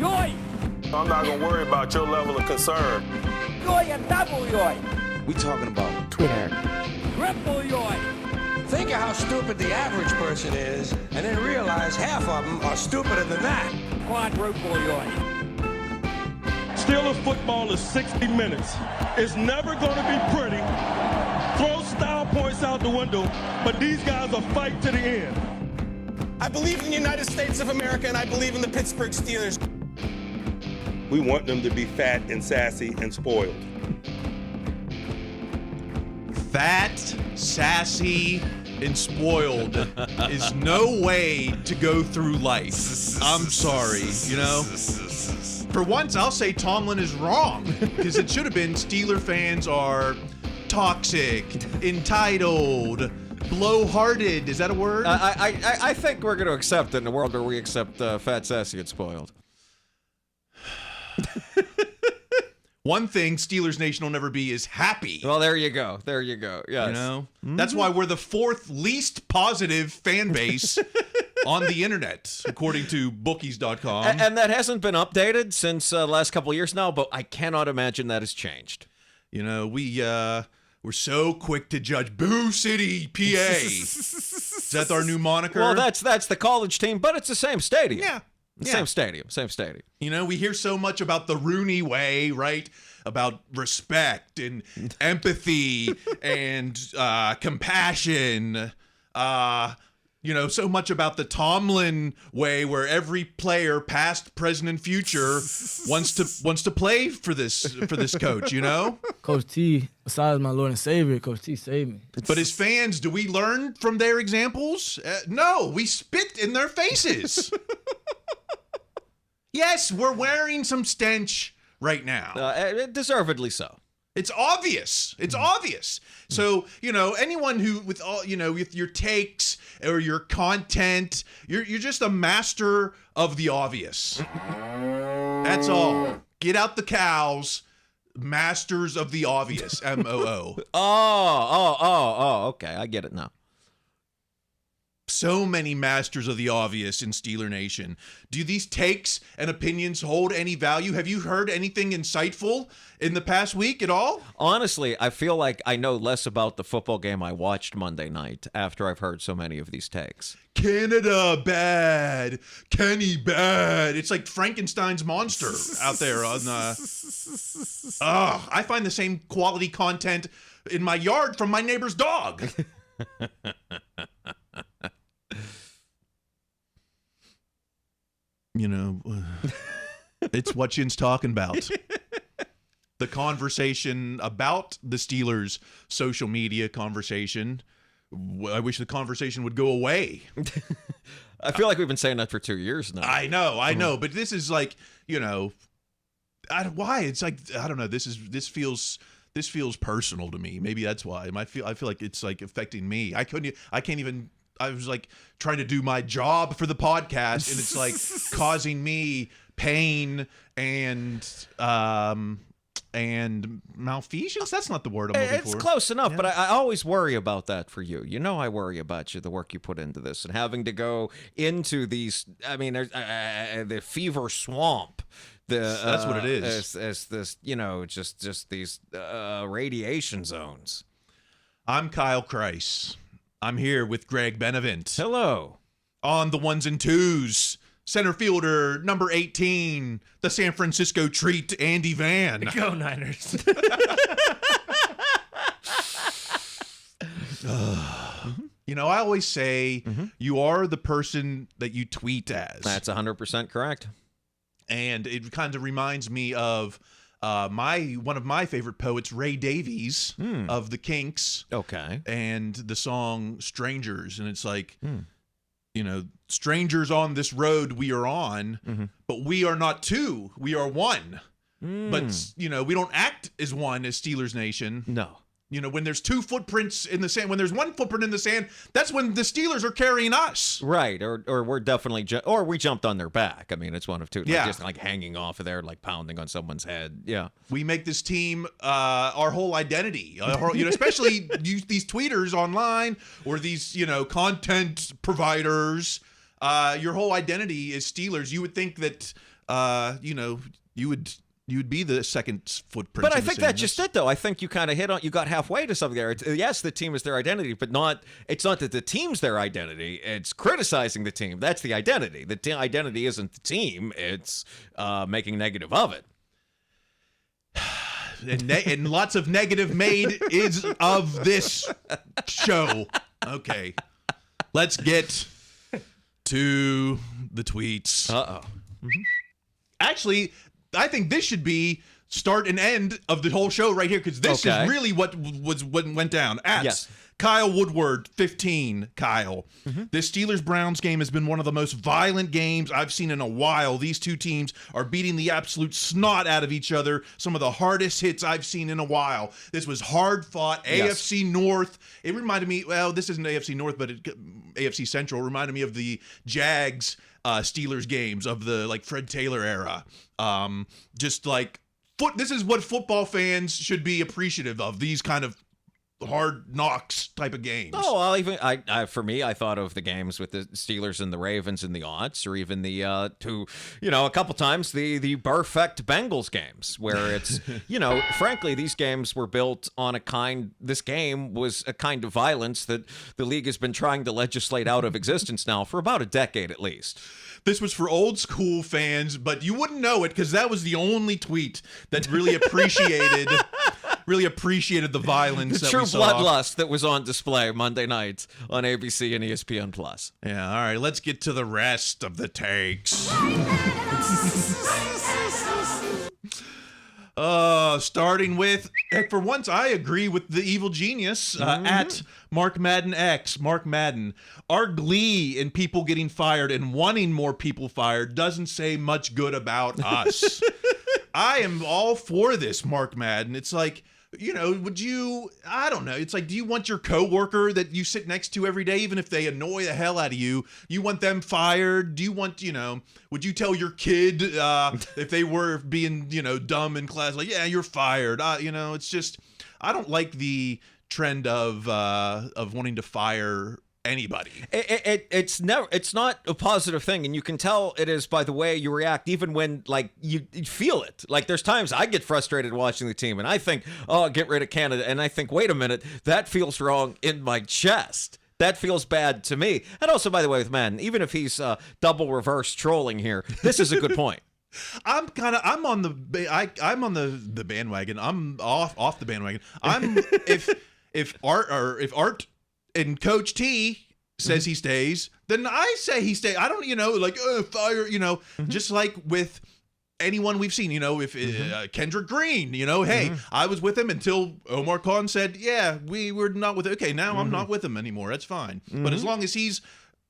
Yoy! I'm not gonna worry about your level of concern. Yoy and double yoy! We talking about Twitter. Triple yoy! Think of how stupid the average person is, and then realize half of them are stupider than that. Quadruple yoy! Steelers football is 60 minutes. It's never going to be pretty. Throw style points out the window, but these guys will fight to the end. I believe in the United States of America, and I believe in the Pittsburgh Steelers. We want them to be fat and sassy and spoiled. Fat, sassy, and spoiled is no way to go through life. I'm sorry, you know? For once, I'll say Tomlin is wrong, because it should have been Steeler fans are toxic, entitled, blow-hearted. Is that a word? I think we're going to accept it in a world where we accept fat, sassy, and spoiled. One thing Steelers Nation will never be is happy. Well, there you go. There you go. Yes. You know? That's why we're the fourth least positive fan base on the internet, according to bookies.com. And that hasn't been updated since the last couple of years now, but I cannot imagine that has changed. You know, we're so quick to judge Boo City, PA. Is that our new moniker? Well, that's the college team, but it's the same stadium. Yeah. Same stadium. You know, we hear so much about the Rooney way, right? About respect and empathy and compassion. You know, so much about the Tomlin way, where every player, past, present, and future, wants to play for this coach. You know, Coach T, besides my Lord and Savior, Coach T saved me. But as fans, do we learn from their examples? No, we spit in their faces. Yes, we're wearing some stench right now. Deservedly so. It's obvious. It's obvious. So, you know, anyone who with all, you know, with your takes or your content, you're just a master of the obvious. That's all. Get out the cows. Masters of the obvious. MOO. Oh, okay. I get it now. So many masters of the obvious in Steeler Nation. Do these takes and opinions hold any value? Have you heard anything insightful in the past week at all? Honestly, I feel like I know less about the football game I watched Monday night after I've heard so many of these takes. Canada bad, Kenny bad. It's like Frankenstein's monster out there on I find the same quality content in my yard from my neighbor's dog. You know, it's what Yin's talking about. The conversation about the Steelers' social media conversation. I wish the conversation would go away. I feel like we've been saying that for 2 years now. I know. But this is like, you know, why? It's like, I don't know. This feels personal to me. Maybe that's why. I feel like it's like affecting me. I was like trying to do my job for the podcast, and it's like causing me pain and malfeasance. That's not the word I'm looking for. It's close enough, yeah. But I always worry about that for you. You know, I worry about you, the work you put into this, and having to go into these. I mean, there's the fever swamp. That's what it is. As this, you know, just these radiation zones. I'm Kyle Kreis. I'm here with Greg Benevent. Hello. On the ones and twos, center fielder number 18, the San Francisco treat, Andy Van. Go Niners. You know, I always say you are the person that you tweet as. That's 100% correct. And it kind of reminds me of one of my favorite poets, Ray Davies of the Kinks. Okay. And the song Strangers. And it's like, you know, strangers on this road we are on, but we are not two, we are one. But, you know, we don't act as one as Steelers Nation. No. You know, when there's two footprints in the sand, when there's one footprint in the sand, that's when the Steelers are carrying us. Right, or we're definitely, or we jumped on their back. I mean, it's one of two. Like, yeah. Just like hanging off of there, like pounding on someone's head. Yeah. We make this team our whole identity. You know, especially these tweeters online or these, you know, content providers. your whole identity is Steelers. You would think that, you would be the second footprint. But I think that's just it, though. I think you kind of you got halfway to something there. Yes, the team is their identity, but it's not that the team's their identity. It's criticizing the team. That's the identity. The identity isn't the team. It's making negative of it. And lots of negative made is of this show. Okay. Let's get to the tweets. Uh-oh. Mm-hmm. Actually, I think this should be start and end of the whole show right here, because this is really what went down. At Kyle Woodward, 15, Kyle. Mm-hmm. This Steelers-Browns game has been one of the most violent games I've seen in a while. These two teams are beating the absolute snot out of each other. Some of the hardest hits I've seen in a while. This was hard-fought. AFC North. It reminded me, well, this isn't AFC North, but AFC Central. It reminded me of the Jags Steelers games of the Fred Taylor era. Just like this is what football fans should be appreciative of, these kind of hard knocks type of games. Oh, well, even for me, I thought of the games with the Steelers and the Ravens and the aughts, or even the a couple times the perfect Bengals games, where it's frankly, these games were built on this game was a kind of violence that the league has been trying to legislate out of existence now for about a decade at least. This was for old school fans, but you wouldn't know it because that was the only tweet that really appreciated the violence. The true bloodlust that was on display Monday night on ABC and ESPN Plus. Yeah, all right, let's get to the rest of the takes. Starting with, for once, I agree with the evil genius at Mark Madden X. Mark Madden. Our glee in people getting fired and wanting more people fired doesn't say much good about us. I am all for this, Mark Madden. It's like, I don't know. It's like, do you want your coworker that you sit next to every day, even if they annoy the hell out of you, you want them fired? Do you want, would you tell your kid if they were being, dumb in class, like, yeah, you're fired? It's just, I don't like the trend of wanting to fire anybody. It's not a positive thing, and you can tell it is by the way you react, even when you feel it. Like, there's times I get frustrated watching the team and I think, oh, get rid of Canada, and I think, wait a minute, that feels wrong in my chest. That feels bad to me. And also, by the way, with Madden, even if he's double reverse trolling here, this is a good point. I'm on the bandwagon. I'm off the bandwagon. If Art and Coach T says he stays, then I say he stays. I don't, fire, just like with anyone we've seen, if Kendrick Green, hey, I was with him until Omar Khan said, yeah, we were not with it. Okay, now I'm not with him anymore. That's fine. But as long as he's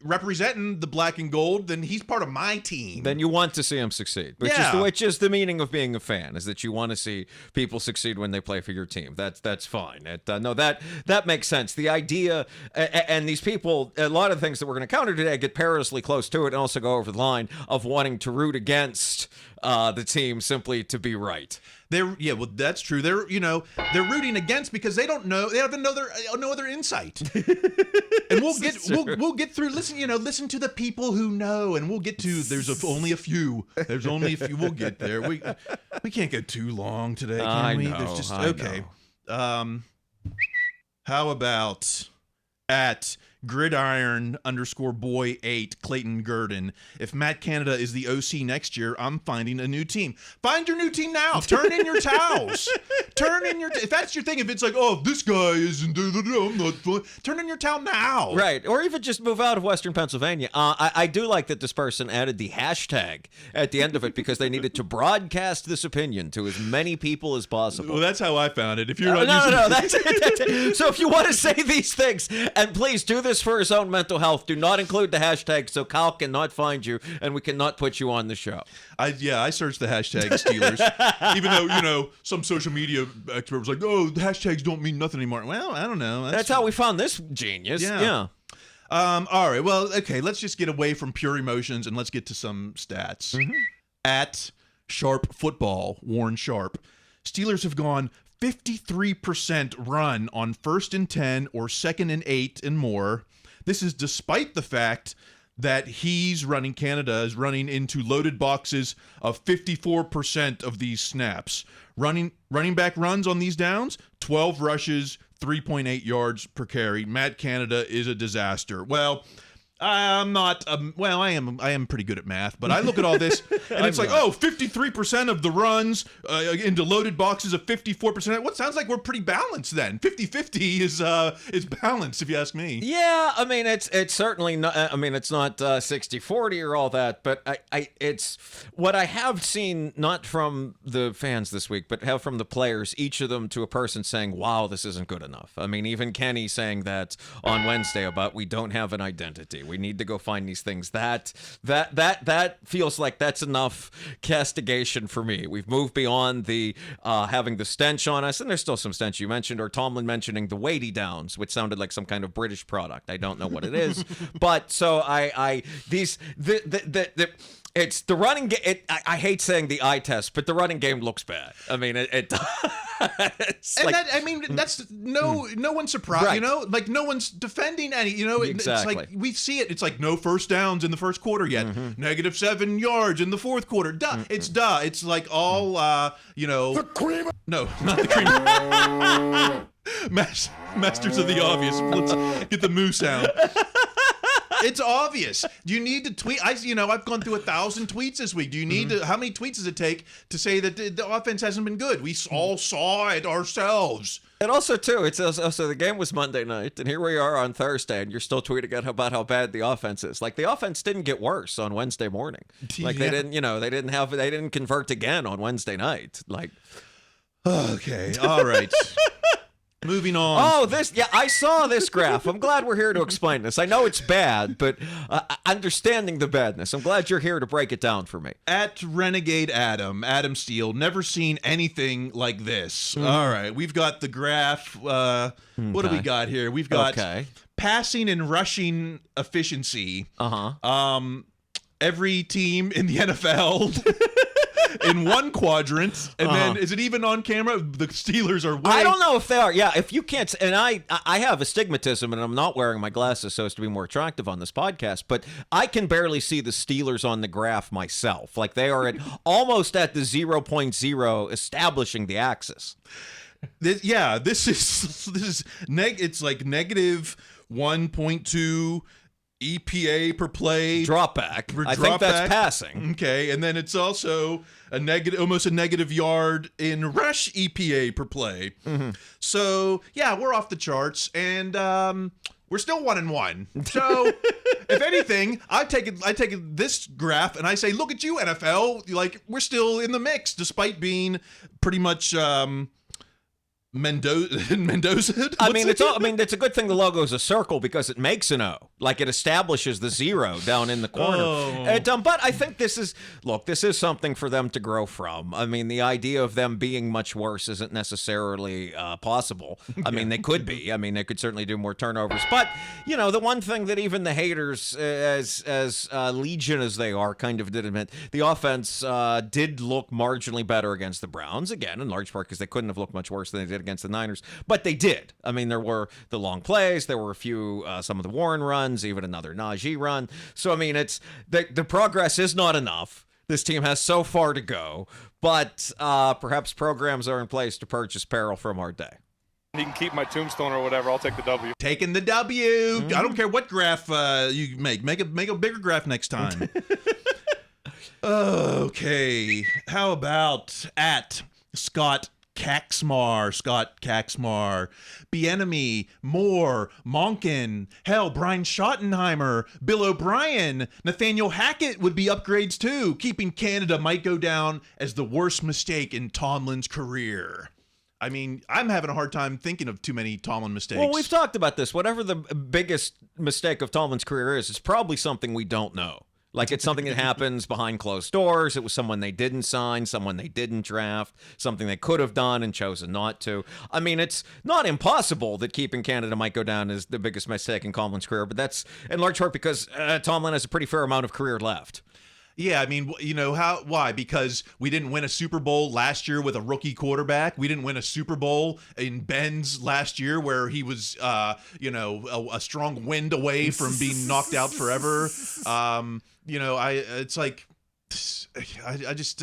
representing the black and gold, then he's part of my team. Then you want to see him succeed, which is the meaning of being a fan, is that you want to see people succeed when they play for your team. That's fine. That makes sense. The idea, and these people, a lot of things that we're going to counter today get perilously close to it, and also go over the line of wanting to root against the team simply to be right. That's true. They're rooting against because they don't know, they have no other insight. And we'll get through. Listen to the people who know, and we'll get to. There's only a few. We'll get there. We can't go too long today, can we? There's just okay. How about at Gridiron_boy8 Clayton Gurdon? If Matt Canada is the OC next year, I'm finding a new team. Find your new team now. Turn in your towels. If that's your thing, if it's like, oh, this guy isn't, I'm not fun. Turn in your towel now. Right. Or even just move out of Western Pennsylvania. I do like that this person added the hashtag at the end of it because they needed to broadcast this opinion to as many people as possible. Well, that's how I found it. If you're not no, that's it. So if you want to say these things, and please do this for his own mental health, do not include the hashtag so Kyle cannot find you and we cannot put you on the show. I searched the hashtag Steelers, even though some social media expert was like, oh, the hashtags don't mean nothing anymore. Well, I don't know. That's how we found this genius. Yeah. All right. Well, okay. Let's just get away from pure emotions and let's get to some stats. At Sharp Football, Warren Sharp, Steelers have gone 53% run on 1st and 10 or 2nd and 8 and more. This is despite the fact that he's running, Canada is running into loaded boxes of 54% of these snaps. Running back runs on these downs, 12 rushes, 3.8 yards per carry. Matt Canada is a disaster. Well, I'm not, I am pretty good at math, but I look at all this and it's like, 53% of the runs into loaded boxes of 54%. What sounds like we're pretty balanced then. 50-50 is balanced if you ask me. Yeah, I mean, it's certainly not, it's not 60-40 or all that, but it's what I have seen, not from the fans this week, but have from the players, each of them to a person saying, wow, this isn't good enough. I mean, even Kenny saying that on Wednesday about we don't have an identity. We need to go find these things. That feels like that's enough castigation for me. We've moved beyond the having the stench on us, and there's still some stench you mentioned, or Tomlin mentioning the weighty downs, which sounded like some kind of British product. I don't know what it is, but so it's the running game. I hate saying the eye test, but the running game looks bad. I mean, that's no one's surprised. Right. You know, like no one's defending any. You know, Exactly. It's like we see it. It's like no first downs in the first quarter yet. -7 yards in the fourth quarter. It's It's like all The cream. No, not the cream. Masters of the obvious. Let's get the moo sound. It's obvious. You need to tweet. I've gone through 1,000 tweets this week. Do you need to? How many tweets does it take to say that the offense hasn't been good? We all saw it ourselves. And also, too, it's also the game was Monday night, and here we are on Thursday, and you're still tweeting about how bad the offense is. Like, the offense didn't get worse on Wednesday morning. Like, they didn't convert again on Wednesday night. Like, okay, all right. Moving on. Oh, I saw this graph. I'm glad we're here to explain this. I know it's bad, but understanding the badness, I'm glad you're here to break it down for me. At Renegade Adam Steele, never seen anything like this. All right, we've got the graph. What do we got here? We've got passing and rushing efficiency. Every team in the NFL. In one quadrant, and then is it even on camera? The Steelers are way. I don't know if they are. Yeah, if you can't, and I have astigmatism, and I'm not wearing my glasses so as to be more attractive on this podcast, but I can barely see the Steelers on the graph myself. Like they are almost at the 0.0, establishing the axis. This is it's like negative 1.2. EPA per play drop back. I think that's passing. Okay, and then it's also almost a negative yard in rush EPA per play. So yeah, we're off the charts, and we're still 1-1. So if anything, I take this graph and I say, look at you, NFL. Like we're still in the mix, despite being pretty much. Mendoza. It's a good thing the logo is a circle because it makes an O. Like it establishes the 0 down in the corner. But I think this is something for them to grow from. I mean, the idea of them being much worse isn't necessarily possible. I mean, they could be. I mean, they could certainly do more turnovers. But the one thing that even the haters, as legion as they are, kind of did admit, the offense did look marginally better against the Browns. Again, in large part because they couldn't have looked much worse than they did against the Niners, but they did. I mean, there were the long plays, there were a few, some of the Warren runs, even another Najee run. So, I mean, it's the progress is not enough. This team has so far to go, but perhaps programs are in place to purchase peril from our day. He can keep my tombstone or whatever. I'll take the W. Taking the W. I don't care what graph you make. Make a bigger graph next time. Okay. How about at Scott Caxmar, Bienemy, Moore, Monken, Brian Schottenheimer, Bill O'Brien, Nathaniel Hackett would be upgrades too. Keeping Canada might go down as the worst mistake in Tomlin's career. I mean, I'm having a hard time thinking of too many Tomlin mistakes. Well, we've talked about this. Whatever the biggest mistake of Tomlin's career is, it's probably something we don't know. Like it's something that happens behind closed doors. It was someone they didn't sign, someone they didn't draft, something they could have done and chosen not to. I mean, it's not impossible that keeping Canada might go down as the biggest mistake in Tomlin's career, but that's in large part because Tomlin has a pretty fair amount of career left. Yeah, I mean, why? Because we didn't win a Super Bowl last year with a rookie quarterback. We didn't win a Super Bowl in Ben's last year where he was, a strong wind away from being knocked out forever. It's like, I just,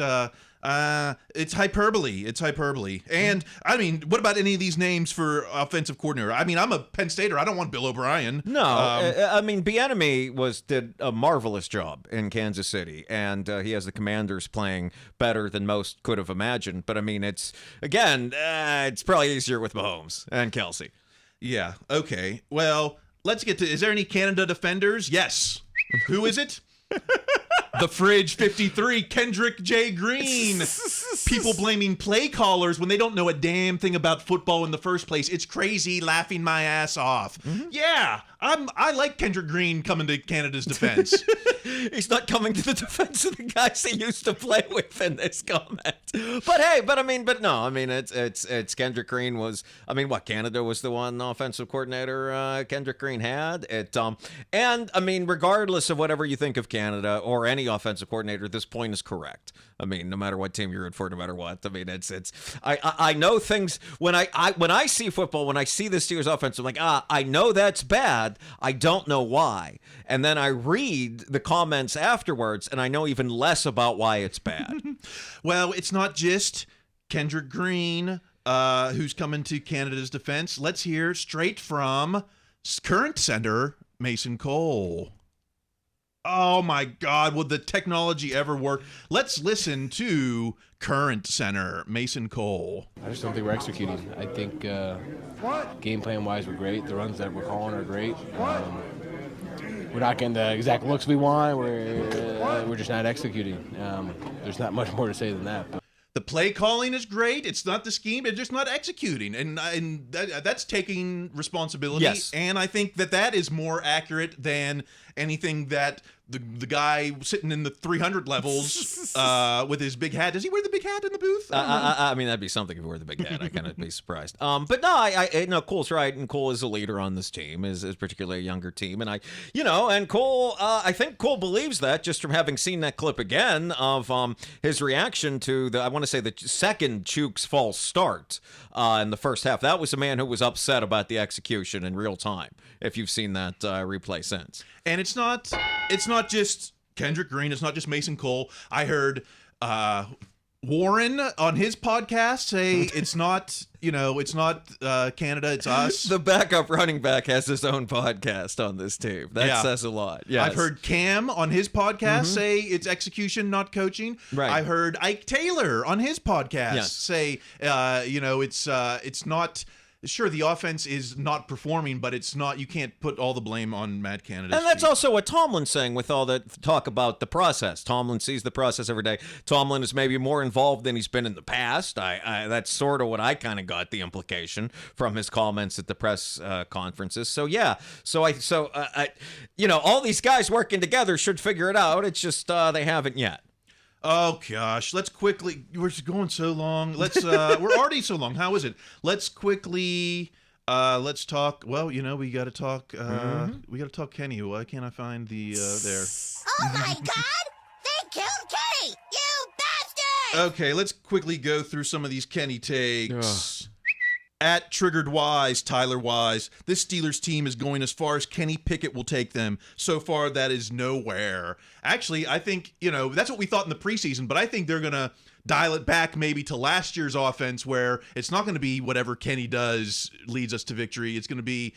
it's hyperbole. It's hyperbole. And I mean, what about any of these names for offensive coordinator? I mean, I'm a Penn Stater. I don't want Bill O'Brien. No, I mean, Bieniemy did a marvelous job in Kansas City, and he has the Commanders playing better than most could have imagined. But I mean, it's probably easier with Mahomes and Kelsey. Yeah. Okay. Well, let's get to. Is there any Canada defenders? Yes. Who is it? The Fridge 53, Kendrick J. Green. People blaming play callers when they don't know a damn thing about football in the first place. It's crazy, laughing my ass off. Mm-hmm. Yeah, I like Kendrick Green coming to Canada's defense. He's not coming to the defense of the guys he used to play with in this comment. But no, it's Kendrick Green was. I mean, what, Canada was the one offensive coordinator Kendrick Green had. And I mean, regardless of whatever you think of Canada or any offensive coordinator, this point is correct. I mean, no matter what team you're root for, no matter what. I mean, I know things when I see football, when I see the Steelers offense, I'm like, I know that's bad. I don't know why. And then I read the comments afterwards, and I know even less about why it's bad. Well, it's not just Kendrick Green who's coming to Canada's defense. Let's hear straight from current center Mason Cole. Oh my God, would the technology ever work? Let's listen to current center Mason Cole. I just don't think we're executing. I think game plan wise we're great. The runs that we're calling are great. We're not getting the exact looks we want. We're just not executing. There's not much more to say than that. But. The play calling is great. It's not the scheme. It's just not executing. And that's taking responsibility. Yes. And I think that is more accurate than anything that the guy sitting in the 300 levels with his big hat. Does he wear the big hat in the booth? I mean, that'd be something if he wore the big hat. I kind of be surprised. But no, Cole's right. And Cole is a leader on this team, is particularly a younger team. And and Cole, I think Cole believes that just from having seen that clip again of his reaction to the second Chooks false start in the first half. That was a man who was upset about the execution in real time, if you've seen that replay since. And it's not just Kendrick Green. It's not just Mason Cole. I heard Warren on his podcast say it's not Canada, it's us. The backup running back has his own podcast on this team. That says a lot. Yes. I've heard Cam on his podcast say it's execution, not coaching. Right. I heard Ike Taylor on his podcast say, it's not. Sure, the offense is not performing, but it's not. You can't put all the blame on Matt Canada. And that's also what Tomlin's saying with all that talk about the process. Tomlin sees the process every day. Tomlin is maybe more involved than he's been in the past. That's sort of what I kind of got the implication from his comments at the press conferences. So yeah, all these guys working together should figure it out. It's just they haven't yet. Oh gosh, let's quickly. We're just going so long. Let's. We're already so long. How is it? Let's quickly. Let's talk. Well, we got to talk. We got to talk Kenny. Why can't I find the there? Oh my God! They killed Kenny! You bastard! Okay, let's quickly go through some of these Kenny takes. At Triggered Wise, Tyler Wise, this Steelers team is going as far as Kenny Pickett will take them. So far, that is nowhere. Actually, I think, that's what we thought in the preseason, but I think they're going to dial it back maybe to last year's offense where it's not going to be whatever Kenny does leads us to victory. It's going to be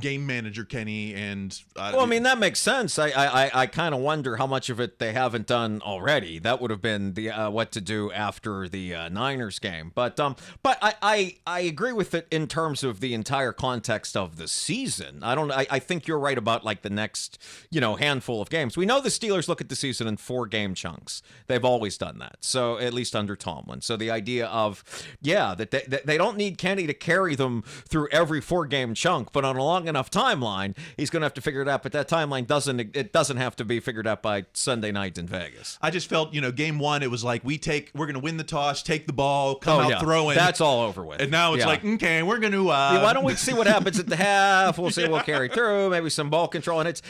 game manager Kenny. And that makes sense. I kind of wonder how much of it they haven't done already. That would have been the what to do after the Niners game. But I agree with it in terms of the entire context of the season. I think you're right about like the next handful of games. We know the Steelers look at the season in 4-game chunks. They've always done that. So at least under Tomlin. So the idea of, that they don't need Kenny to carry them through every 4-game chunk, but on a long enough timeline, he's going to have to figure it out. But that timeline doesn't have to be figured out by Sunday night in Vegas. I just felt, game one, it was like we're going to win the toss, take the ball, come out throwing. That's all over with. And now it's like, okay, we're going to. Why don't we see what happens at the half? We'll see. We'll carry through. Maybe some ball control, and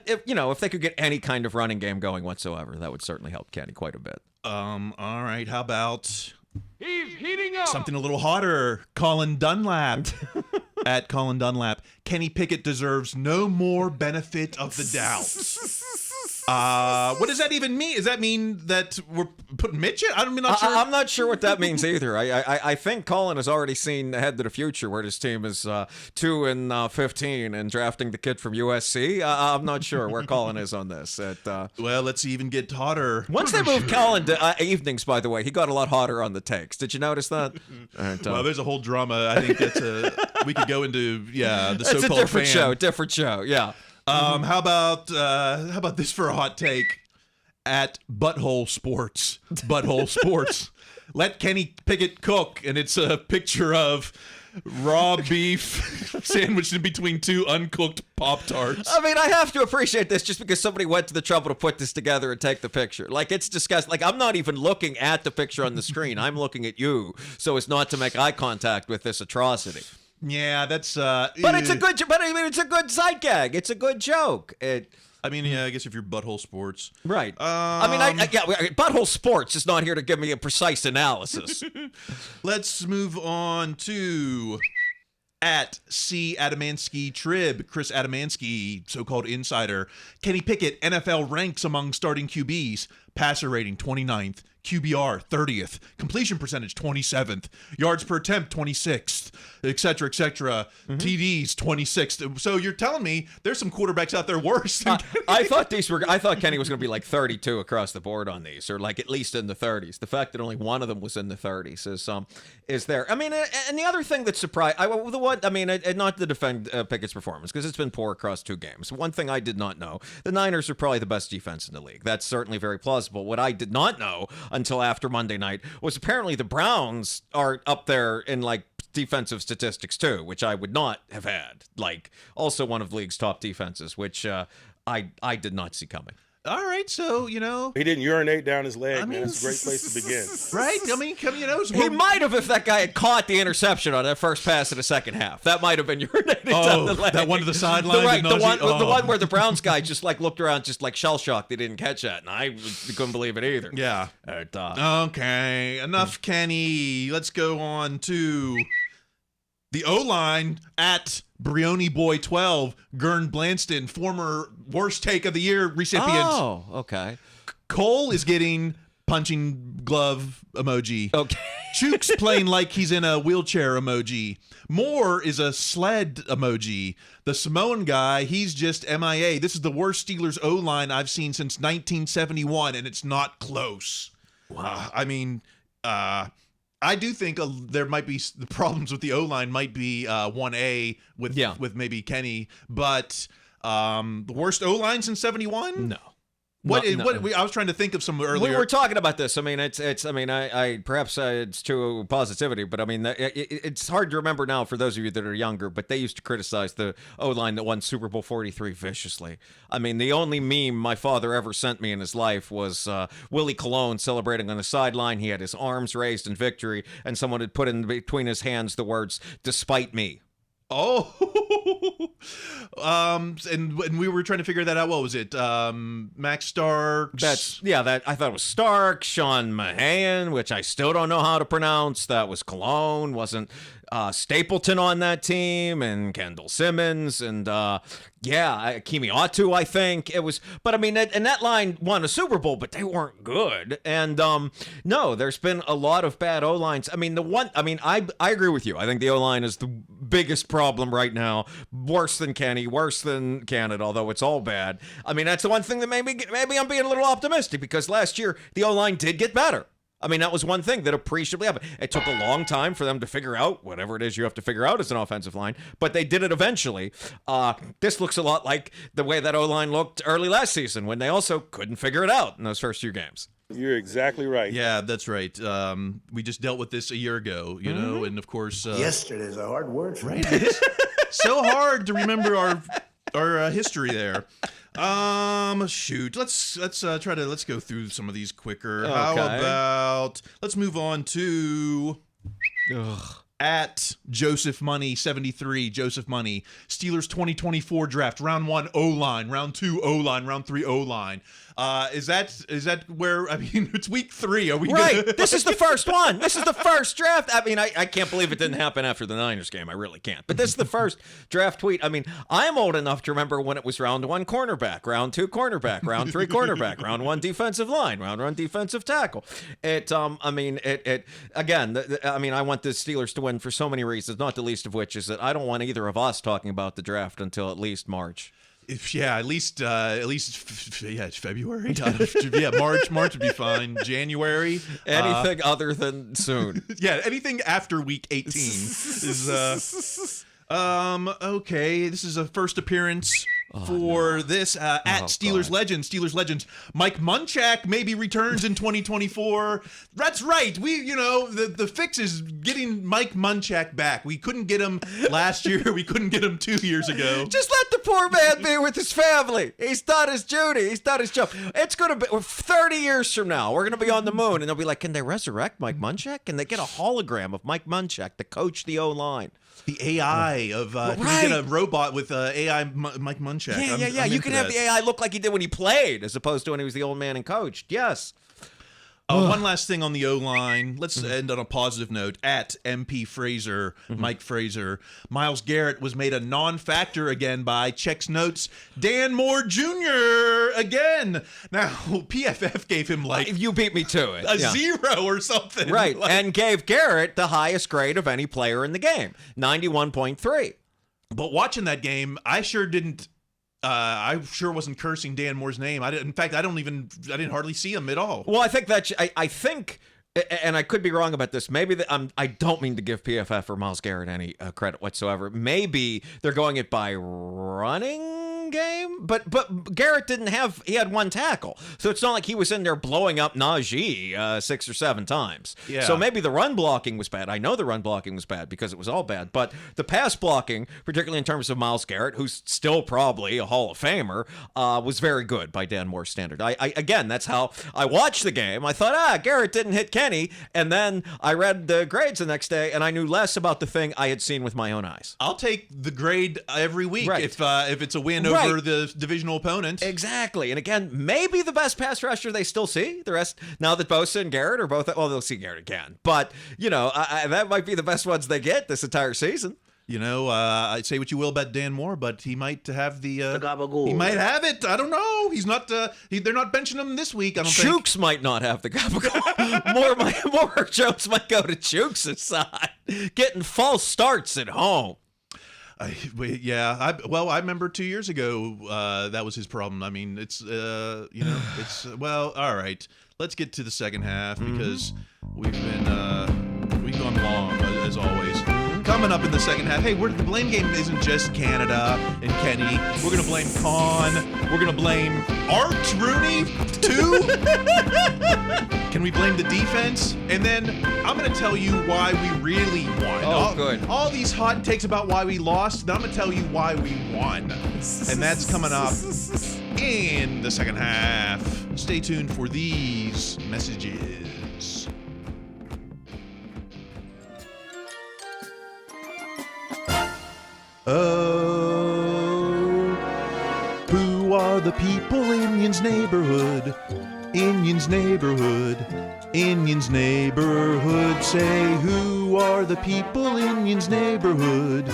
if they could get any kind of running game going whatsoever, that would certainly help Kenny quite a bit. All right. How about He's heating up. something a little hotter? Colin Dunlap. At Colin Dunlap, Kenny Pickett deserves no more benefit of the doubt. What does that even mean? Does that mean that we're putting Mitch in? I'm not sure. I'm not sure what that means either. I think Colin has already seen ahead to the future where his team is 2-15 and drafting the kid from USC. I'm not sure where Colin is on this. Well, let's even get hotter. Once they moved Colin to evenings, by the way, he got a lot hotter on the takes. Did you notice that? Well, there's a whole drama. I think that's we could go into the so-called it's a different show. Yeah. How about this for a hot take? At Butthole Sports. Let Kenny Pickett cook, and it's a picture of raw beef sandwiched in between 2 uncooked Pop-Tarts. I mean, I have to appreciate this just because somebody went to the trouble to put this together and take the picture. Like, it's disgusting. Like, I'm not even looking at the picture on the screen. I'm looking at you so as not to make eye contact with this atrocity. Yeah, that's. But it's a good. But I mean, it's a good side gag. It's a good joke. I mean, yeah. I guess if you're Butthole Sports, right? Butthole Sports is not here to give me a precise analysis. Let's move on to at C. Adamansky Trib, Chris Adamansky, so-called insider. Kenny Pickett, NFL ranks among starting QBs. Passer rating 29th. QBR 30th, completion percentage 27th, yards per attempt 26th, etc., etc. TDs 26th. So you're telling me there's some quarterbacks out there worse than I thought Kenny was going to be like 32 across the board on these, or like at least in the 30s. The fact that only one of them was in the 30s is there. I mean, and the other thing that surprised not to defend Pickett's performance because it's been poor across 2 games. One thing I did not know: the Niners are probably the best defense in the league. That's certainly very plausible. What I did not know until after Monday night was apparently the Browns are up there in like defensive statistics too, which I would not have had. Like also one of the league's top defenses, which I did not see coming. All right, so he didn't urinate down his leg. Man, it's a great place to begin. Right? I mean, he might have if that guy had caught the interception on that first pass in the second half. That might have been urinating down the leg. That one to the sideline. The one where the Browns guy just like looked around, just like shell shocked. They didn't catch that, and I couldn't believe it either. Yeah. Okay, enough, Kenny. Let's go on to the O-line at Brioni Boy 12, Gern Blanston, former worst take of the year recipient. Oh, okay. Cole is getting punching glove emoji. Okay. Chuke's playing like he's in a wheelchair emoji. Moore is a sled emoji. The Samoan guy, he's just MIA. This is the worst Steelers O-line I've seen since 1971, and it's not close. Wow. I do think there might be the problems with the O-line might be 1A with maybe Kenny, but the worst O-line since 71? No. I was trying to think of some earlier. We were talking about this. I mean, perhaps it's too positivity, but I mean, it's hard to remember now for those of you that are younger, but they used to criticize the O-line that won Super Bowl 43 viciously. I mean, the only meme my father ever sent me in his life was Willie Colon celebrating on the sideline. He had his arms raised in victory, and someone had put in between his hands the words, "Despite me." Oh, and we were trying to figure that out. What was it? Max Starks. I thought it was Stark, Sean Mahan, which I still don't know how to pronounce. That was Cologne. Wasn't Stapleton on that team, and Kendall Simmons, and Kimi Atu, I think it was. But I mean, and that line won a Super Bowl, but they weren't good. And no, there's been a lot of bad O lines. I mean, I agree with you. I think the O line is the biggest problem right now. Worse than Kenny, worse than Canada, although it's all bad. I mean, that's the one thing that maybe I'm being a little optimistic because last year the O line did get better. I mean, that was one thing that appreciably happened. It took a long time for them to figure out whatever it is you have to figure out as an offensive line, but they did it eventually. This looks a lot like the way that O-line looked early last season when they also couldn't figure it out in those first few games. You're exactly right. Yeah, that's right. We just dealt with this a year ago, you know, and of course... Yesterday's a hard word for me. Right? It's so hard to remember our history there. Shoot. Let's go through some of these quicker. Okay. How about let's move on to at Joseph Money 73. Joseph Money. Steelers 2024 draft. Round 1 O-line. Round 2 O-line. Round 3 O-line. Is that where, I mean, it's week 3. Are we Right. This is the first one. This is the first draft. I mean, I can't believe it didn't happen after the Niners game. I really can't. But this is the first draft tweet. I mean, I'm old enough to remember when it was round 1 cornerback, round 2 cornerback, round 3 cornerback, round 1 defensive line, round 1 defensive tackle. I mean, I want the Steelers to win for so many reasons, not the least of which is that I don't want either of us talking about the draft until at least March. It's February. Yeah, March would be fine. January, anything other than soon. Yeah, anything after week 18 is okay. This is a first appearance for this at Steelers Legends. Steelers Legends. Mike Munchak maybe returns in 2024. That's right. The fix is getting Mike Munchak back. We couldn't get him last year. We couldn't get him 2 years ago. Just let the poor man be with his family. He's done his duty. He's done his job. It's going to be 30 years from now. We're going to be on the moon, and they'll be like, can they resurrect Mike Munchak? Can they get a hologram of Mike Munchak to coach the O-line? The AI of can we get a robot with AI Mike Munchak? Yeah. You can have the AI look like he did when he played, as opposed to when he was the old man and coached. Yes. One last thing on the O-line. Let's end on a positive note. At MP Fraser, Mike Fraser, Myles Garrett was made a non-factor again by checks notes Dan Moore Jr. again. Now, PFF gave him you beat me to it. A 0 or something. Right, and gave Garrett the highest grade of any player in the game, 91.3. But watching that game, I sure wasn't cursing Dan Moore's name. I didn't hardly see him at all. Well, I think, and I could be wrong about this. Maybe I don't mean to give PFF or Myles Garrett any credit whatsoever. Maybe they're going it by running game, but Garrett he had 1 tackle, so it's not like he was in there blowing up Najee 6 or 7 times. Yeah. So maybe the run blocking was bad. I know the run blocking was bad because it was all bad, but the pass blocking, particularly in terms of Myles Garrett, who's still probably a Hall of Famer, was very good by Dan Moore's standard. Again, that's how I watched the game. I thought, Garrett didn't hit Kenny, and then I read the grades the next day, and I knew less about the thing I had seen with my own eyes. I'll take the grade every week if it's a win over the divisional opponent. Exactly. And again, maybe the best pass rusher they still see. The rest, now that Bosa and Garrett are both, they'll see Garrett again. But, that might be the best ones they get this entire season. I'd say what you will about Dan Moore, but he might have the gabagool. He might have it. I don't know. He's not. They're not benching him this week. I don't think. Chooks might not have the gabagool. More Jones might go to Chooks' side, getting false starts at home. I remember 2 years ago that was his problem. I mean, it's all right. Let's get to the second half because we've gone long as always. Coming up in the second half, hey, the blame game isn't just Canada and Kenny. We're gonna blame Con. We're gonna blame Art Rooney too. Can we blame the defense? And then I'm gonna tell you why we really won. Good. All these hot takes about why we lost. Then I'm gonna tell you why we won, and that's coming up in the second half. Stay tuned for these messages. Oh, who are the people in Yin's neighborhood? In Yin's neighborhood, in Yin's neighborhood. Say, who are the people in Yin's neighborhood?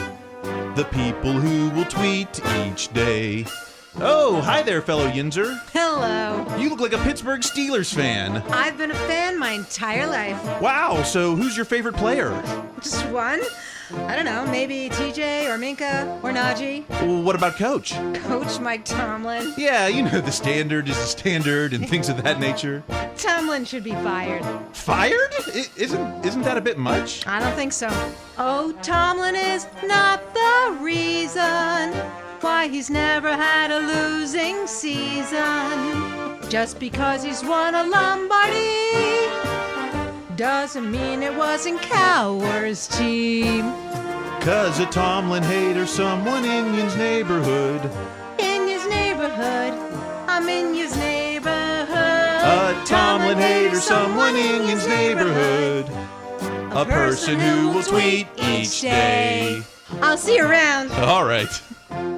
The people who will tweet each day. Oh, hi there, fellow Yinzer. Hello. You look like a Pittsburgh Steelers fan. I've been a fan my entire life. Wow, so who's your favorite player? Just one? I don't know, maybe TJ or Minka or Najee. Well, what about Coach? Coach Mike Tomlin. Yeah, you know the standard is the standard and things of that nature. Tomlin should be fired. Fired? Isn't that a bit much? I don't think so. Oh, Tomlin is not the reason why he's never had a losing season. Just because he's won a Lombardi doesn't mean it wasn't Cowher's team. 'Cause a Tomlin hater, someone in Yin's neighborhood. In his neighborhood, I'm in his neighborhood. A Tomlin hater, someone in Yin's neighborhood. A person who will tweet each day. I'll see you around. All right.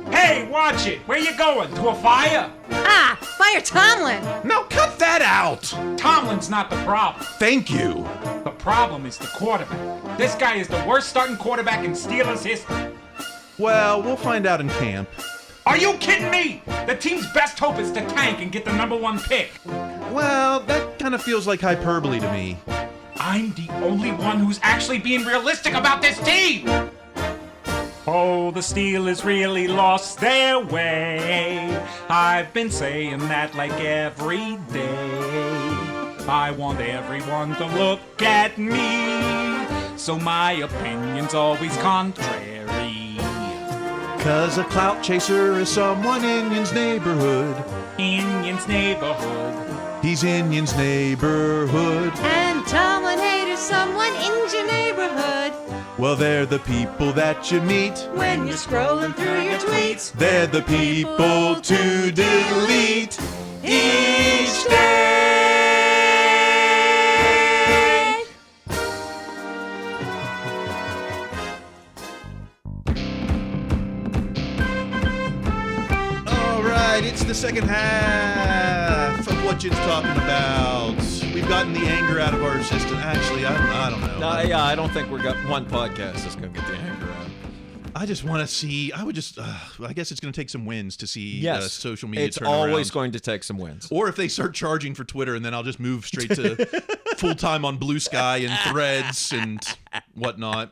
Hey, watch it. Where you going? To a fire? Ah, fire Tomlin. No, cut that out. Tomlin's not the problem. Thank you. The problem is the quarterback. This guy is the worst starting quarterback in Steelers history. Well, we'll find out in camp. Are you kidding me? The team's best hope is to tank and get the #1 pick. Well, that kind of feels like hyperbole to me. I'm the only one who's actually being realistic about this team. Oh, the Steelers really lost their way. I've been saying that like every day. I want everyone to look at me, so my opinion's always contrary. 'Cause a clout chaser is someone in Yin's neighborhood. In Yin's neighborhood. He's in Yin's neighborhood. And Tomlin haters, someone in your neighborhood. Well, they're the people that you meet when you're scrolling through your tweets. They're the people to delete each day. All right, it's the second half of what Jin's talking about. We've gotten the anger out of our system. Actually, I don't know. I don't think we've got one podcast that's going to get the anger out. I just want to see. I would just. I guess it's going to take some wins to see social media. It's turn always around. going to take some wins. Or if they start charging for Twitter, and then I'll just move straight to full time on Blue Sky and Threads and whatnot.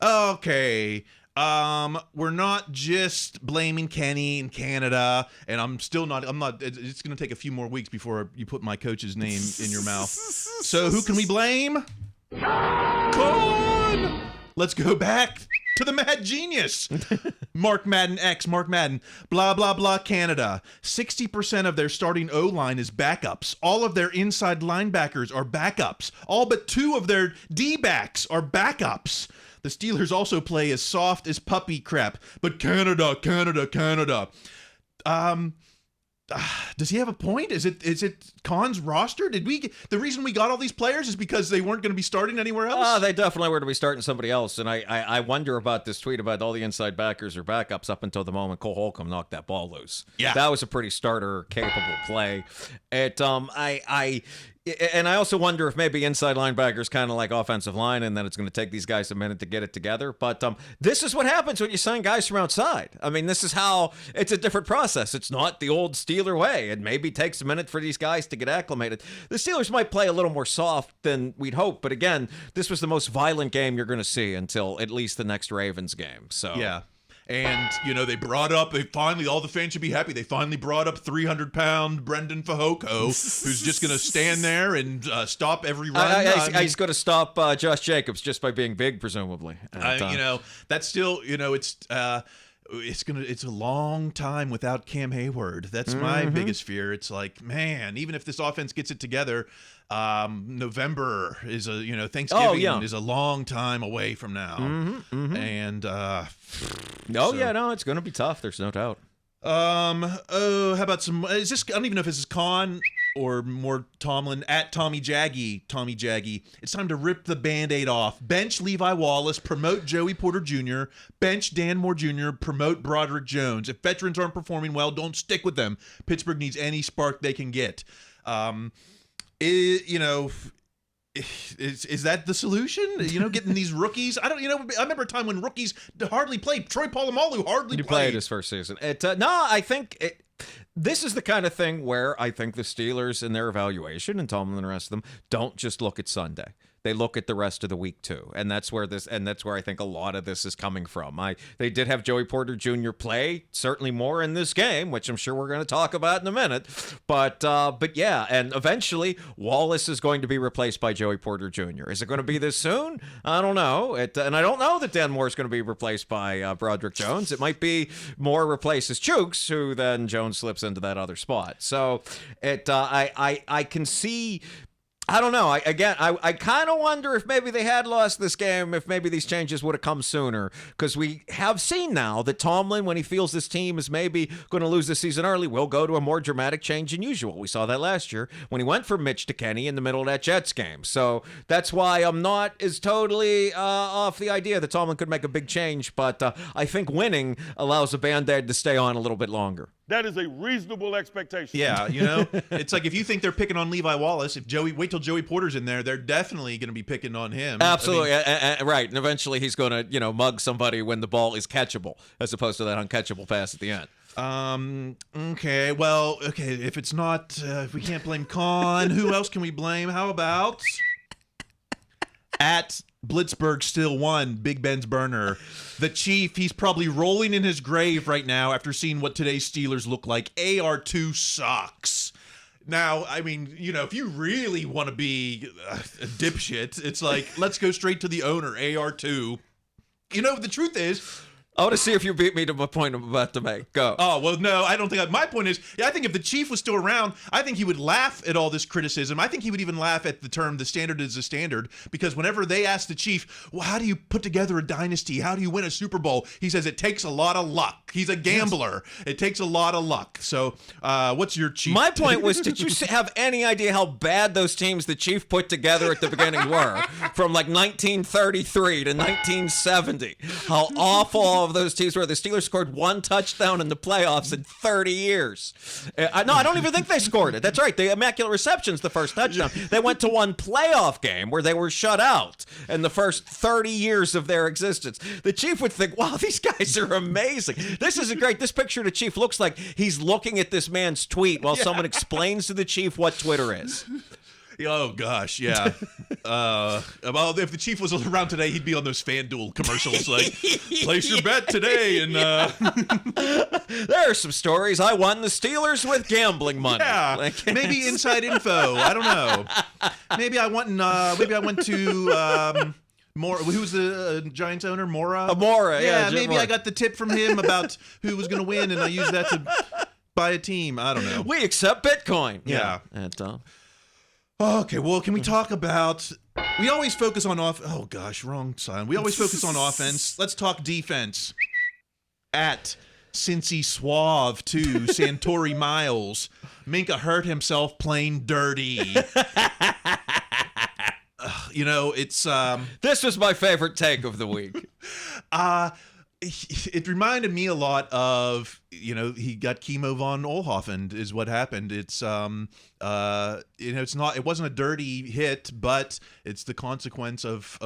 Okay. We're not just blaming Kenny in Canada, and I'm not. It's going to take a few more weeks before you put my coach's name in your mouth. So who can we blame? Con! Let's go back to the Mad Genius. Mark Madden X, Mark Madden, blah, blah, blah, Canada. 60% of their starting O-line is backups. All of their inside linebackers are backups. All but 2 of their D-backs are backups. The Steelers also play as soft as puppy crap. But Canada. Does he have a point? Is it Khan's roster? The reason we got all these players is because they weren't going to be starting anywhere else? They definitely were to be starting somebody else. And I wonder about this tweet about all the inside backers or backups up until the moment Cole Holcomb knocked that ball loose. Yeah. That was a pretty starter capable play. And I also wonder if maybe inside linebackers kind of like offensive line, and then it's going to take these guys a minute to get it together. But this is what happens when you sign guys from outside. I mean, this is how it's a different process. It's not the old Steeler way. It maybe takes a minute for these guys to get acclimated. The Steelers might play a little more soft than we'd hope, but again, this was the most violent game you're going to see until at least the next Ravens game. So yeah. And, they brought up, all the fans should be happy, they finally brought up 300-pound Brendan Fehoko, who's just going to stand there and stop every run. He's going to stop Josh Jacobs just by being big, presumably. That's still, it's a long time without Cam Hayward. That's my biggest fear. It's like, man, even if this offense gets it together, November is Thanksgiving is a long time away from now. And it's going to be tough. There's no doubt. How about some? I don't even know if this is Khan or more Tomlin at Tommy Jaggy. It's time to rip the Band-Aid off. Bench Levi Wallace, promote Joey Porter Jr., bench Dan Moore Jr., promote Broderick Jones. If veterans aren't performing well, don't stick with them. Pittsburgh needs any spark they can get. Is that the solution? Getting these rookies. I remember a time when rookies hardly played. Troy Polamalu hardly played his first season. I think this is the kind of thing where I think the Steelers in their evaluation and Tomlin and the rest of them don't just look at Sunday. they look at the rest of the week too. And that's where I think a lot of this is coming from. They did have Joey Porter Jr. play certainly more in this game, which I'm sure we're going to talk about in a minute. But yeah, and eventually Wallace is going to be replaced by Joey Porter Jr. Is it going to be this soon? I don't know. And I don't know that Dan Moore is going to be replaced by Broderick Jones. It might be Moore replaces Chooks, who then Jones slips into that other spot. So I can see. I don't know. I kind of wonder if maybe they had lost this game, if maybe these changes would have come sooner. Because we have seen now that Tomlin, when he feels this team is maybe going to lose the season early, will go to a more dramatic change than usual. We saw that last year when he went from Mitch to Kenny in the middle of that Jets game. So that's why I'm not as totally off the idea that Tomlin could make a big change. But I think winning allows a Band-Aid to stay on a little bit longer. That is a reasonable expectation. Yeah, it's like if you think they're picking on Levi Wallace, wait till Joey Porter's in there, they're definitely going to be picking on him. Absolutely, right. And eventually he's going to, mug somebody when the ball is catchable, as opposed to that uncatchable pass at the end. Okay. Well, if it's not, if we can't blame Con, who else can we blame? How about at Blitzburg still won, Big Ben's burner. The Chief, he's probably rolling in his grave right now after seeing what today's Steelers look like. AR2 sucks. Now, I mean, if you really want to be a dipshit, it's like, let's go straight to the owner, AR2. The truth is, I want to see if you beat me to my point I'm about to make. Go. Oh, well, no, I don't think. My point is, I think if the Chief was still around, I think he would laugh at all this criticism. I think he would even laugh at the term, the standard is a standard, because whenever they ask the Chief, well, how do you put together a dynasty? How do you win a Super Bowl? He says it takes a lot of luck. He's a gambler. Yes. It takes a lot of luck. So what's your Chief? My point was, did you have any idea how bad those teams the Chief put together at the beginning were? From like 1933 to 1970. How awful all of those teams were. The Steelers scored one touchdown in the playoffs in 30 years. No, I don't even think they scored it. That's right. The Immaculate Reception's the first touchdown. They went to one playoff game where they were shut out in the first 30 years of their existence. The Chief would think, wow, these guys are amazing. This is great. This picture of the Chief looks like he's looking at this man's tweet while someone explains to the Chief what Twitter is. Oh, gosh, yeah. Well, if the Chief was around today, he'd be on those FanDuel commercials like, place your bet today. And there are some stories. I won the Steelers with gambling money. Yeah, maybe inside info. I don't know. Maybe I went to... who's the Giants owner? Mora? Mora, yeah. Maybe Mora. I got the tip from him about who was going to win, and I used that to buy a team. I don't know. We accept Bitcoin. Yeah. And, okay, well, can we talk about... We always focus on Oh, gosh, wrong sign. We always focus on offense. Let's talk defense. At Cincy Suave to Santori Miles. Minka hurt himself playing dirty. It's... This was my favorite take of the week. It reminded me a lot of, he got chemo von Oelhoffen is what happened. It's, it wasn't a dirty hit, but it's the consequence of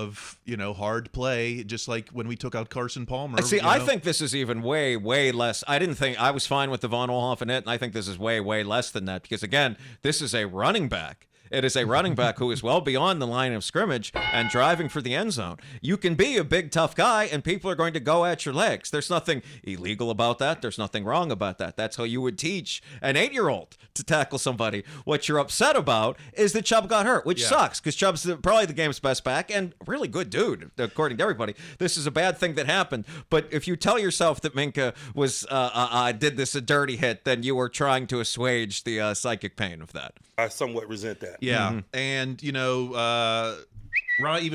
hard play, just like when we took out Carson Palmer. I think this is even way, way less. I was fine with the von Oelhoffen hit, and I think this is way, way less than that, because again, this is a running back. It is a running back who is well beyond the line of scrimmage and driving for the end zone. You can be a big, tough guy, and people are going to go at your legs. There's nothing illegal about that. There's nothing wrong about that. That's how you would teach an 8-year-old to tackle somebody. What you're upset about is that Chubb got hurt, which sucks, because Chubb's probably the game's best back and really good dude, according to everybody. This is a bad thing that happened. But if you tell yourself that Minka was did this a dirty hit, then you were trying to assuage the psychic pain of that. I somewhat resent that. Yeah, and even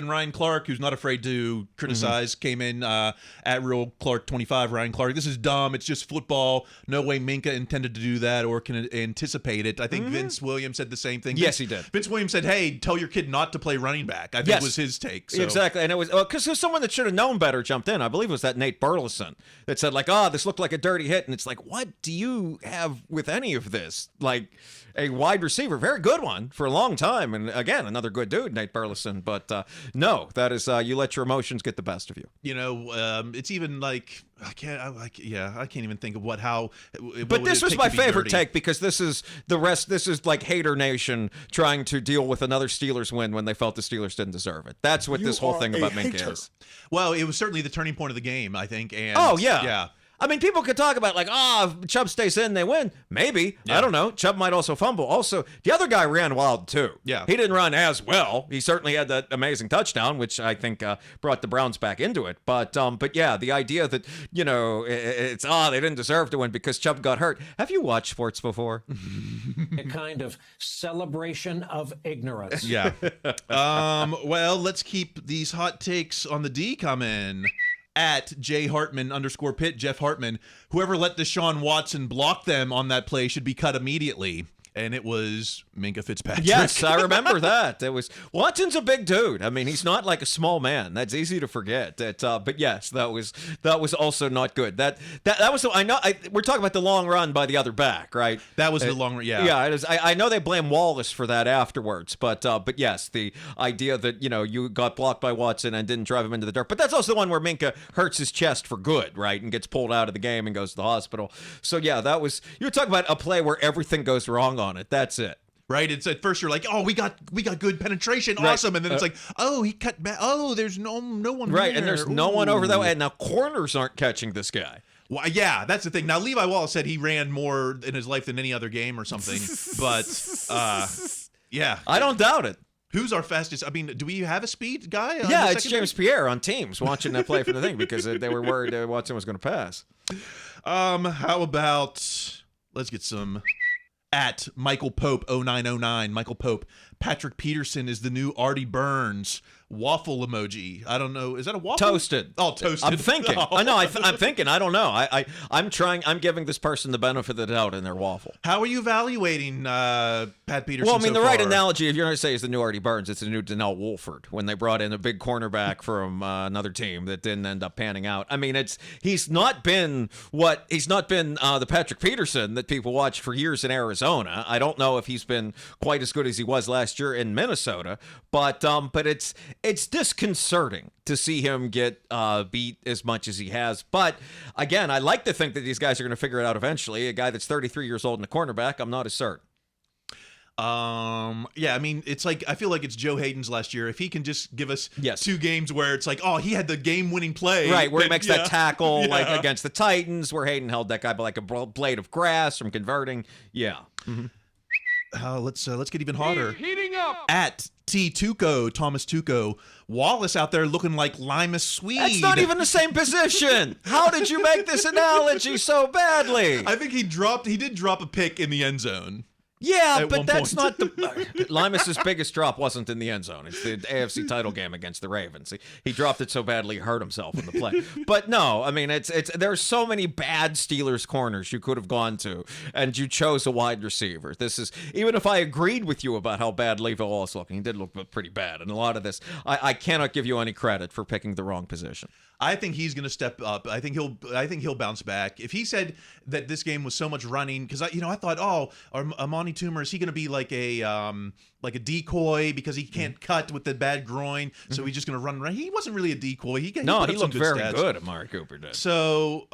Ryan Clark, who's not afraid to criticize, came in at Real Clark 25. Ryan Clark, this is dumb. It's just football. No way Minka intended to do that or can anticipate it. I think Vince Williams said the same thing. Yes, he did. Vince Williams said, "Hey, tell your kid not to play running back." I think was his take. So. Exactly, and it was because there's someone that should have known better jumped in. I believe it was that Nate Burleson that said this looked like a dirty hit, and it's like, what do you have with any of this? Like a wide receiver, very good one for a long time, and again, another good dude, Nate Burleson, but no, that is you let your emotions get the best of you. You know, it's even like I can't even think of how. But this was my favorite take because this is like Hater Nation trying to deal with another Steelers win when they felt the Steelers didn't deserve it. That's what this whole thing about Minka is. Well, it was certainly the turning point of the game, I think. And yeah. I mean, people could talk about if Chubb stays in, they win. Maybe. Yeah. I don't know. Chubb might also fumble. Also, the other guy ran wild, too. Yeah. He didn't run as well. He certainly had that amazing touchdown, which I think brought the Browns back into it. But yeah, the idea that, it's, they didn't deserve to win because Chubb got hurt. Have you watched sports before? A kind of celebration of ignorance. Yeah. Well, let's keep these hot takes on the D coming. At J Hartman _Pitt, Jeff Hartman, whoever let Deshaun Watson block them on that play should be cut immediately. And it was Minka Fitzpatrick. Yes, I remember that. It was Watson's a big dude. I mean, he's not like a small man. That's easy to forget. But yes, that was also not good. That was we're talking about the long run by the other back, right? That was the long run. Yeah. Yeah, it is. I know they blame Wallace for that afterwards, but yes, the idea that you got blocked by Watson and didn't drive him into the dirt. But that's also the one where Minka hurts his chest for good, right, and gets pulled out of the game and goes to the hospital. So yeah, you're talking about a play where everything goes wrong on it. That's it. Right. It's at first you're like, oh, we got good penetration, awesome, and then it's like, oh, he cut back. Oh, there's no one right, there. And there's no one over that way. And now corners aren't catching this guy. Well, yeah, that's the thing. Now Levi Wallace said he ran more in his life than any other game or something, but yeah, I don't doubt it. Who's our fastest? I mean, do we have a speed guy? Yeah, it's James Pierre on Teams watching that play for the thing because they were worried Watson was going to pass. How about let's get some. At Michael Pope 0909, Michael Pope, Patrick Peterson is the new Artie Burns. Waffle emoji. I don't know. Is that a waffle? Toasted. Oh, toasted. I'm thinking. Oh. I know. I'm thinking. I don't know. I'm trying. I'm giving this person the benefit of the doubt in their waffle. How are you evaluating Pat Peterson? Well, I mean, so the right far? analogy, if you're going to say is the new Artie Burns, it's the new Donnell Wolford when they brought in a big cornerback from another team that didn't end up panning out. I mean, he's not been the Patrick Peterson that people watched for years in Arizona. I don't know if he's been quite as good as he was last year in Minnesota, but it's disconcerting to see him get beat as much as he has. But again, I like to think that these guys are going to figure it out eventually. A guy that's 33 years old and a cornerback, I'm not as certain. Yeah, I mean, it's like I feel like it's Joe Hayden's last year. If he can just give us 2 games where it's like, oh, he had the game-winning play, right? Where he makes that tackle like against the Titans, where Hayden held that guy by like a blade of grass from converting. Yeah. Mm-hmm. Let's get even hotter. Heating up. At T. Tuco, Thomas Tuco, Wallace out there looking like Lima Swede. That's not even the same position. How did you make this analogy so badly? I think he did drop a pick in the end zone. Yeah, but that's not the Limus's biggest drop wasn't in the end zone. It's the AFC title game against the Ravens. He dropped it so badly he hurt himself in the play. But no, I mean there's so many bad Steelers corners you could have gone to, and you chose a wide receiver. This is even if I agreed with you about how bad Levi Wallace looking, he did look pretty bad. And a lot of this, I cannot give you any credit for picking the wrong position. I think he's going to step up. I think he'll bounce back. If he said that this game was so much running, because I thought, oh, Amani Toomer, is he going to be like a decoy because he can't cut with the bad groin, so he's just going to run around? He wasn't really a decoy. He looked very good. Amari Cooper did. So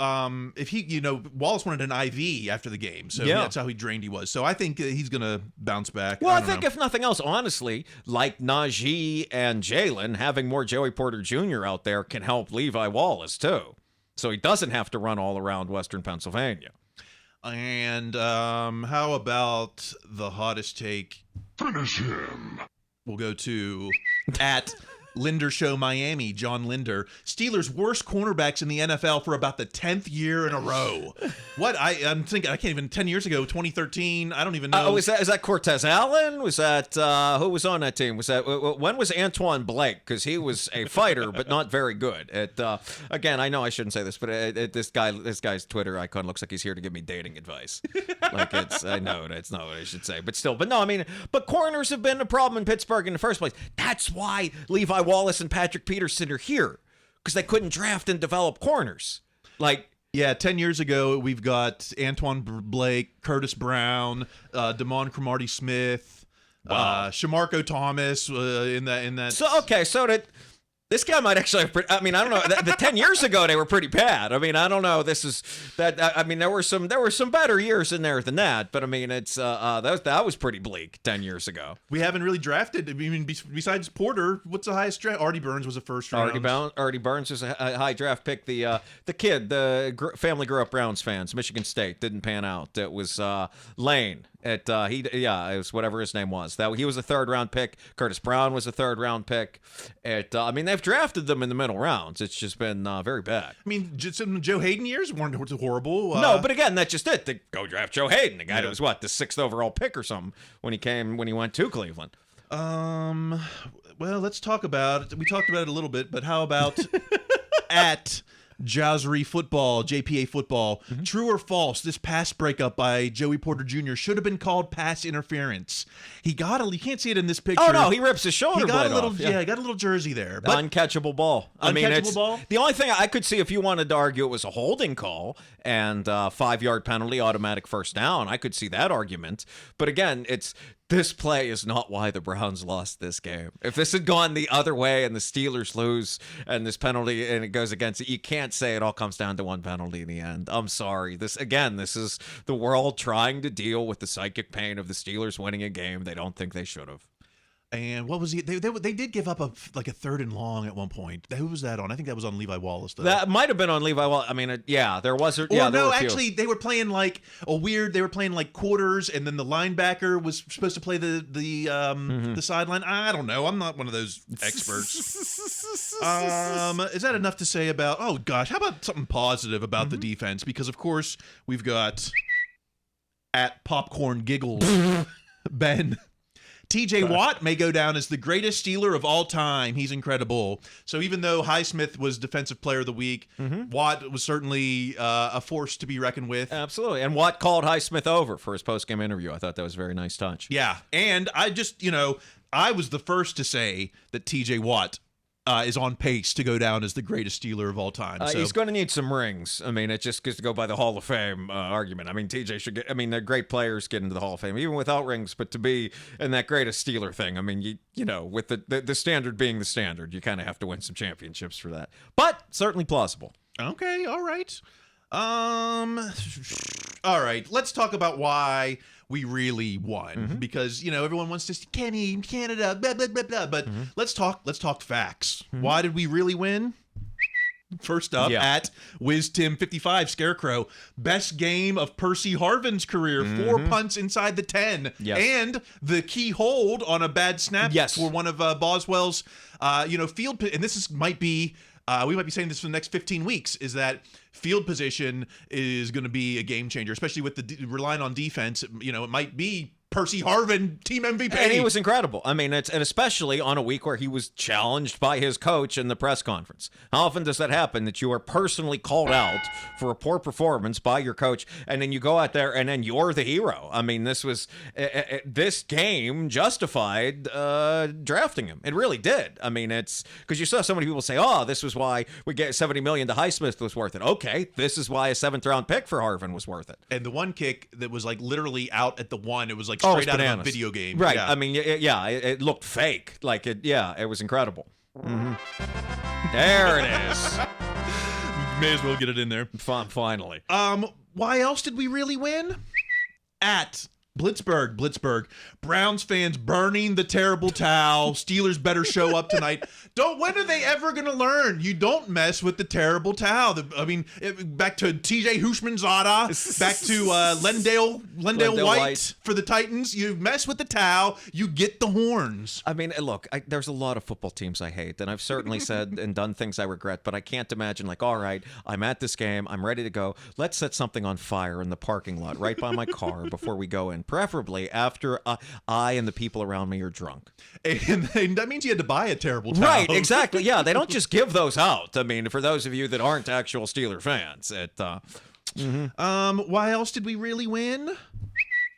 if he, Wallace wanted an IV after the game, so that's how drained he was. So I think he's going to bounce back. Well, I think if nothing else, honestly, like Najee and Jalen, having more Joey Porter Jr. out there can help Levi Wallace too, so he doesn't have to run all around Western Pennsylvania. And how about the hottest take? Finish him. We'll go to at Linder Show Miami, John Linder. Steelers' worst cornerbacks in the NFL for about the 10th year in a row. What? I'm thinking, I can't even, 10 years ago, 2013, I don't even know. Is that Cortez Allen? Was that, who was on that team? Was that, when was Antoine Blake? Because he was a fighter, but not very good. Again, I know I shouldn't say this, but this guy's Twitter icon looks like he's here to give me dating advice. I know that's not what I should say, but still. But no, I mean, but corners have been a problem in Pittsburgh in the first place. That's why Levi Wallace and Patrick Peterson are here, because they couldn't draft and develop corners. Yeah, 10 years ago, we've got Antoine Blake, Curtis Brown, Damon Cromartie Smith, Wow. Shamarko Thomas in that. So this guy might actually have, I mean, I don't know. The 10 years ago, they were pretty bad. I mean, I don't know. There were some better years in there than that. But I mean, that was pretty bleak 10 years ago. We haven't really drafted. I mean, besides Porter, what's the highest draft? Artie Burns was a first round. Artie Burns was a high draft pick. The kid, family grew up Browns fans. Michigan State didn't pan out. It was Lane. It was whatever his name was. He was a 3rd round pick. Curtis Brown was a 3rd round pick. I mean, they've drafted them in the middle rounds. It's just been very bad. I mean, some Joe Hayden years weren't horrible. No, but again, that's just it. They go draft Joe Hayden, the guy that was the 6th overall pick or something when he went to Cleveland. Well, let's talk about it. We talked about it a little bit, but how about at Jazry Football, JPA Football. True or false, this pass breakup by Joey Porter Jr. should have been called pass interference. You can't see it in this picture. Oh, no, he rips his shoulder blade off. Yeah, he got a little jersey there. But uncatchable ball. Ball? The only thing I could see if you wanted to argue it was a holding call and 5-yard penalty, automatic first down, I could see that argument. But again, this play is not why the Browns lost this game. If this had gone the other way and the Steelers lose and this penalty and it goes against it, you can't say it all comes down to one penalty in the end. I'm sorry. This is the world trying to deal with the psychic pain of the Steelers winning a game they don't think they should have. And what was he? They did give up a 3rd and long at one point. Who was that on? I think that was on Levi Wallace. Though. That might have been on Levi Wallace. I mean, there was. Actually, they were playing like They were playing like quarters, and then the linebacker was supposed to play the sideline. I don't know. I'm not one of those experts. Is that enough to say about? Oh gosh, how about something positive about the defense? Because of course we've got at Popcorn Giggles Ben. TJ Watt may go down as the greatest Steeler of all time. He's incredible. So even though Highsmith was Defensive Player of the Week, Watt was certainly a force to be reckoned with. Absolutely. And Watt called Highsmith over for his post-game interview. I thought that was a very nice touch. Yeah. And I just, I was the first to say that TJ Watt is on pace to go down as the greatest Steeler of all time. So he's going to need some rings. I mean, it just gets to go by the Hall of Fame argument. I mean, TJ should get. I mean, the great players get into the Hall of Fame even without rings. But to be in that greatest Steeler thing, I mean, you know, with the standard being the standard, you kind of have to win some championships for that. But certainly plausible. Okay, all right. All right. Let's talk about why we really won, because everyone wants to see Kenny, Canada, blah blah blah blah. But let's talk facts. Why did we really win? First up, at WizTim55 Scarecrow, best game of Percy Harvin's career, 4 punts inside the 10, and the key hold on a bad snap for one of Boswell's, field. And this might be. We might be saying this for the next 15 weeks, is that field position is going to be a game changer, especially with the relying on defense. It might be Percy Harvin, team MVP. And he was incredible. I mean, and especially on a week where he was challenged by his coach in the press conference. How often does that happen, that you are personally called out for a poor performance by your coach, and then you go out there and then you're the hero? I mean, this game justified drafting him. It really did. I mean, it's because you saw so many people say, oh, this was why we get $70 million to Highsmith was worth it. Okay, this is why a 7th round pick for Harvin was worth it. And the one kick that was like literally out at the one, it was like straight out of a video game. Right. Yeah. I mean, it looked fake. Like it was incredible. There it is. May as well get it in there. Finally. Why else did we really win? At Blitzburg. Browns fans burning the terrible towel. Steelers better show up tonight. When are they ever going to learn? You don't mess with the terrible towel. Back to TJ Hushmanzada, back to Lendale White for the Titans. You mess with the towel, you get the horns. I mean, look, there's a lot of football teams I hate, and I've certainly said and done things I regret, but I can't imagine, all right, I'm at this game, I'm ready to go. Let's set something on fire in the parking lot right by my car before we go in. Preferably after I and the people around me are drunk. And that means you had to buy a terrible towel. Right, exactly. Yeah, they don't just give those out. I mean, for those of you that aren't actual Steeler fans. Why else did we really win?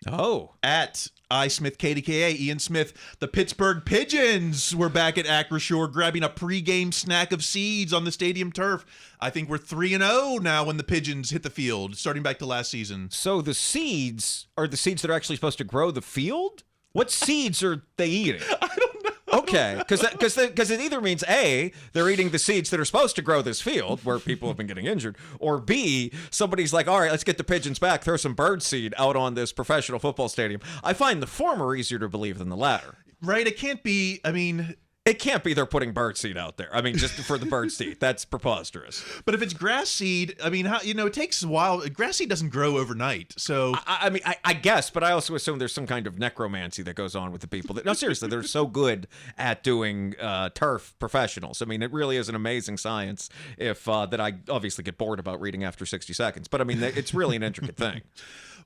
Oh. At Smith KDKA, Ian Smith, the Pittsburgh Pigeons were back at Acrisure grabbing a pregame snack of seeds on the stadium turf. I think we're 3-0 now when the Pigeons hit the field, starting back to last season. So the seeds are the seeds that are actually supposed to grow the field? What seeds are they eating? I don't know. Okay, because it either means A, they're eating the seeds that are supposed to grow this field where people have been getting injured, or B, somebody's like, all right, let's get the pigeons back, throw some bird seed out on this professional football stadium. I find the former easier to believe than the latter. Right? It can't be, I mean... It can't be they're putting bird seed out there. I mean, just for the bird seed. That's preposterous. But if it's grass seed, I mean, it takes a while. Grass seed doesn't grow overnight. So I mean, I guess, but I also assume there's some kind of necromancy that goes on with the people. No, seriously, they're so good at doing turf professionals. I mean, it really is an amazing science. If that I obviously get bored about reading after 60 seconds. But I mean, it's really an intricate thing.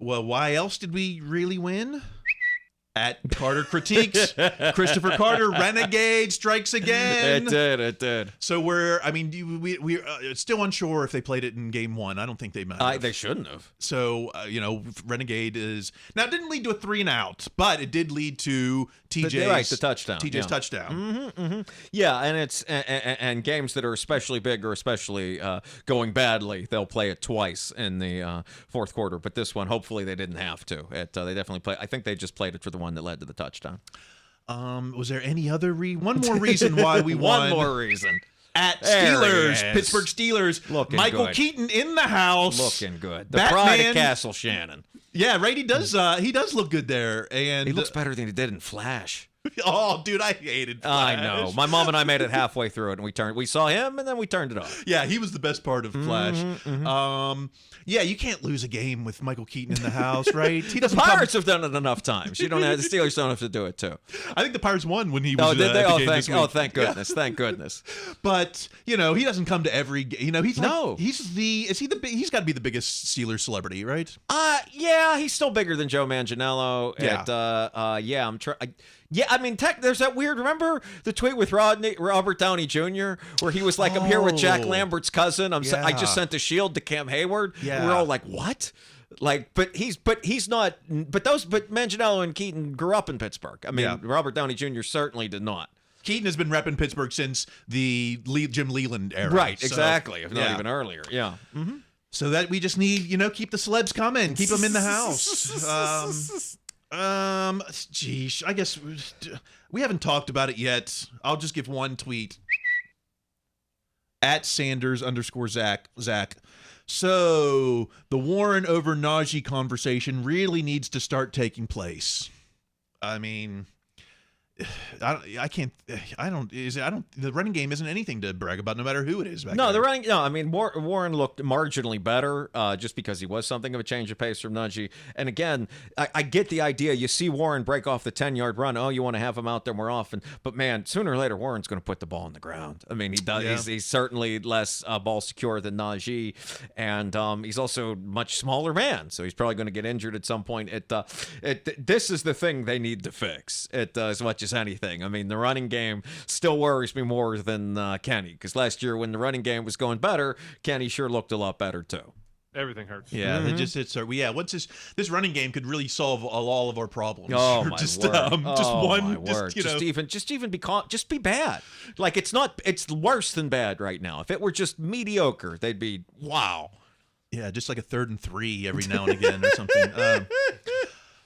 Well, why else did we really win? At Carter Critiques, Christopher Carter, Renegade, strikes again. It did. So we're still unsure if they played it in game one. I don't think they might have. They shouldn't have. So, Renegade is... Now, it didn't lead to a 3-and-out, but it did lead to TJ's... the touchdown. TJ's touchdown. Yeah, and it's and games that are especially big or especially going badly, they'll play it twice in the fourth quarter. But this one, hopefully they didn't have to. They definitely play. I think they just played it for the one that led to the touchdown. Was there any other one more reason why we won? One more reason. At Steelers, Pittsburgh Steelers, looking Michael good. Keaton in the house, looking good. The pride of Castle Shannon. Yeah, right. He does look good there, and he looks better than he did in Flash. Oh, dude, I hated Flash. I know. My mom and I made it halfway through it, and we saw him, and then we turned it off. Yeah, he was the best part of Flash. Yeah, you can't lose a game with Michael Keaton in the house, right? He doesn't. The Pirates have done it enough times. The Steelers don't have to do it too. I think the Pirates won when he was. Oh, did they? Thank goodness! Thank goodness. But he doesn't come to every. He's like, he's got to be the biggest Steelers celebrity, right? Yeah, he's still bigger than Joe Manganiello. Yeah. I'm trying. Yeah, I mean, there's that weird. Remember the tweet with Robert Downey Jr. where he was like, "I'm here with Jack Lambert's cousin. I just sent a shield to Cam Hayward." Yeah, and we're all like, "What?" Like, but he's not. But Manganiello and Keaton grew up in Pittsburgh. I mean, Robert Downey Jr. certainly did not. Keaton has been repping Pittsburgh since the Jim Leland era. Right, exactly. If not even earlier. Yeah. Mm-hmm. So that we just need, keep the celebs coming, keep them in the house. Geez, I guess we haven't talked about it yet. I'll just give one tweet. At Sanders_Zach. So the Warren over Najee conversation really needs to start taking place. I mean, the running game isn't anything to brag about, no matter who it is. I mean, Warren looked marginally better just because he was something of a change of pace from Najee. And again, I get the idea. You see Warren break off the 10-yard run. Oh, you want to have him out there more often. But man, sooner or later, Warren's going to put the ball on the ground. I mean, he does. Yeah. He's certainly less ball secure than Najee, and he's also a much smaller man, so he's probably going to get injured at some point. This is the thing they need to fix. As much as anything. I mean, the running game still worries me more than Kenny, because last year when the running game was going better, Kenny sure looked a lot better too. Everything hurts. Yeah, once this running game could really solve all of our problems. Oh my word! Just be bad. Like it's worse than bad right now. If it were just mediocre, they'd be wow. Yeah, just like a 3rd and 3 every now and again or something.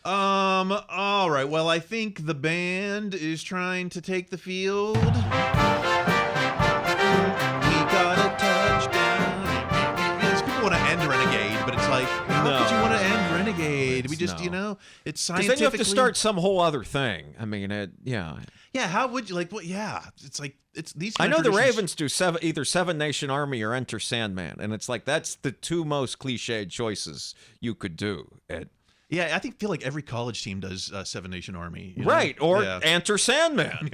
All right. Well, I think the band is trying to take the field. We got a touchdown. Yes, people want to end Renegade, but it's like, how could you want to end Renegade? It's it's scientifically. Because then you have to start some whole other thing. I mean, yeah. Yeah. How would you Yeah. It's like these. I know the Ravens do either Seven Nation Army or Enter Sandman, and it's like that's the two most cliched choices you could do. Yeah, I feel like every college team does Seven Nation Army. Right, or Enter Sandman.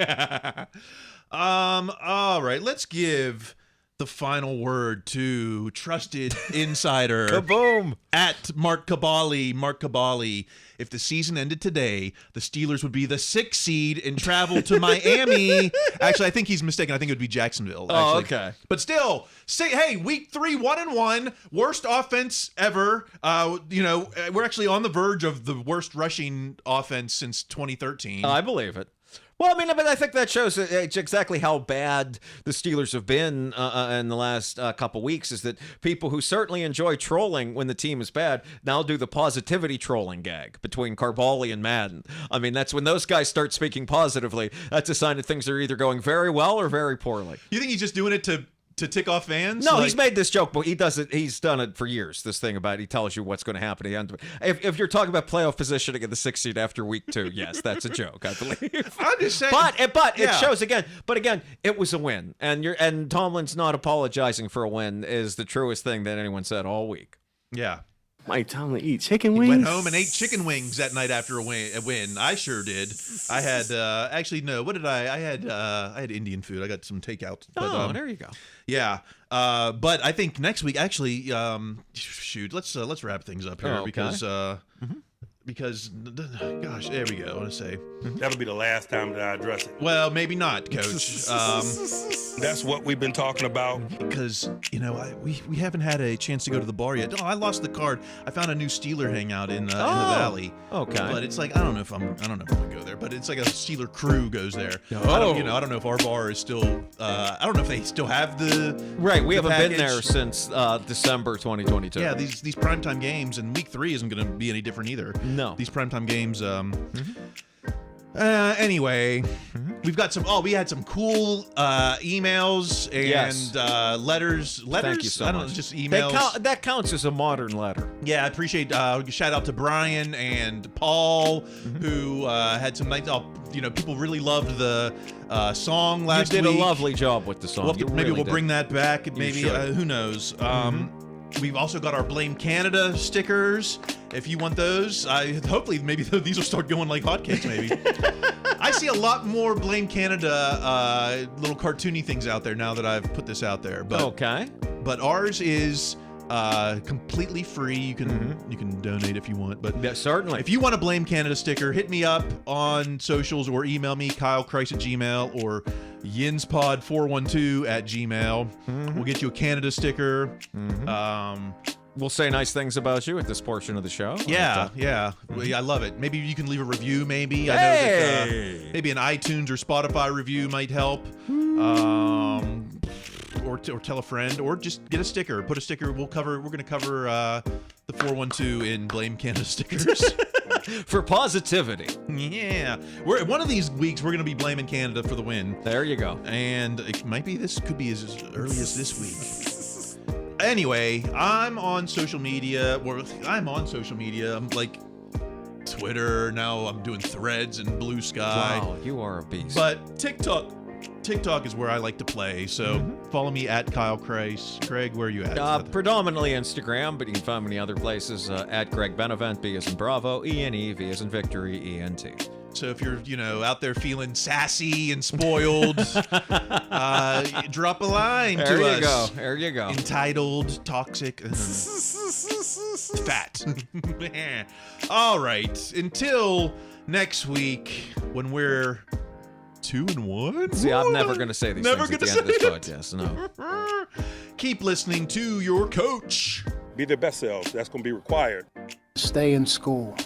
All right, let's give the final word to trusted insider. Kaboom! At Mark Cabali. If the season ended today, the Steelers would be the 6th seed and travel to Miami. Actually, I think he's mistaken. I think it would be Jacksonville. Oh, okay. But still, week 3, 1-1, worst offense ever. We're actually on the verge of the worst rushing offense since 2013. I believe it. Well, I mean, but I think that shows exactly how bad the Steelers have been in the last couple weeks, is that people who certainly enjoy trolling when the team is bad now do the positivity trolling gag between Carboli and Madden. I mean, that's when those guys start speaking positively. That's a sign that things are either going very well or very poorly. You think he's just doing it to tick off fans? No, he's made this joke, but he does it. He's done it for years. This thing about he tells you what's going to happen. If you're talking about playoff positioning in the 6th seed after week 2, yes, that's a joke, I believe. I'm just saying. But it shows again. But again, it was a win, and Tomlin's not apologizing for a win is the truest thing that anyone said all week. Yeah. Mike Tomlin eat chicken wings. He went home and ate chicken wings that night after a win. I sure did. I had actually no. What did I had Indian food. I got some takeout. But, there you go. Yeah. But I think next week actually. Shoot. Let's wrap things up here because gosh, there we go. I want to say that'll be the last time that I address it. Well, maybe not, Coach. That's what we've been talking about. Because we haven't had a chance to go to the bar yet. Oh, I lost the card. I found a new Steeler hangout in the Valley. Okay. But it's like I don't know if I'm gonna go there. But it's like a Steeler crew goes there. I don't know if our bar is still. I don't know if they still have the. Right. We haven't package. been there since December 2022. Yeah. These primetime games, and week 3 isn't going to be any different either. No. These primetime games. Anyway, we've got some. Oh, we had some cool emails and letters. Thank you so much. I don't know, just emails. That counts as a modern letter. Yeah, I appreciate. Shout out to Brian and Paul, who had some nice. People really loved the song last week. You did a lovely job with the song. Maybe we'll bring that back. Maybe who knows. We've also got our Blame Canada stickers. If you want those, hopefully maybe these will start going like hotcakes. Maybe I see a lot more Blame Canada little cartoony things out there now that I've put this out there. But but ours is completely free. You can donate if you want. But yeah, certainly, if you want a Blame Canada sticker, hit me up on socials or email me KyleChrice@gmail or yinspod412@gmail. We'll get you a Canada sticker. We'll say nice things about you at this portion of the show. Yeah. I love it. Maybe you can leave a review. Maybe I know that maybe an iTunes or Spotify review might help. Or tell a friend, or just get a sticker. Put a sticker. We're going to cover the 412 in Blame Canada stickers. For positivity. Yeah. One of these weeks, we're going to be blaming Canada for the win. There you go. And it might be could be as early as this week. Anyway, I'm on social media. I'm like Twitter. Now I'm doing Threads and Blue Sky. Wow, you are a beast. But TikTok is where I like to play, so follow me at Kyle Chrice. Greg, where are you at? Predominantly Instagram, but you can find me in other places at Greg Benevent, B as in Bravo, E-N-E, V as in Victory, E-N-T. So if you're, out there feeling sassy and spoiled, drop a line to us. There you go. Entitled, toxic, fat. All right. Until next week, when we're 2-1. See, I'm never going to say these things at the end of this podcast. No. Keep listening to your coach. Be their best selves. That's going to be required. Stay in school.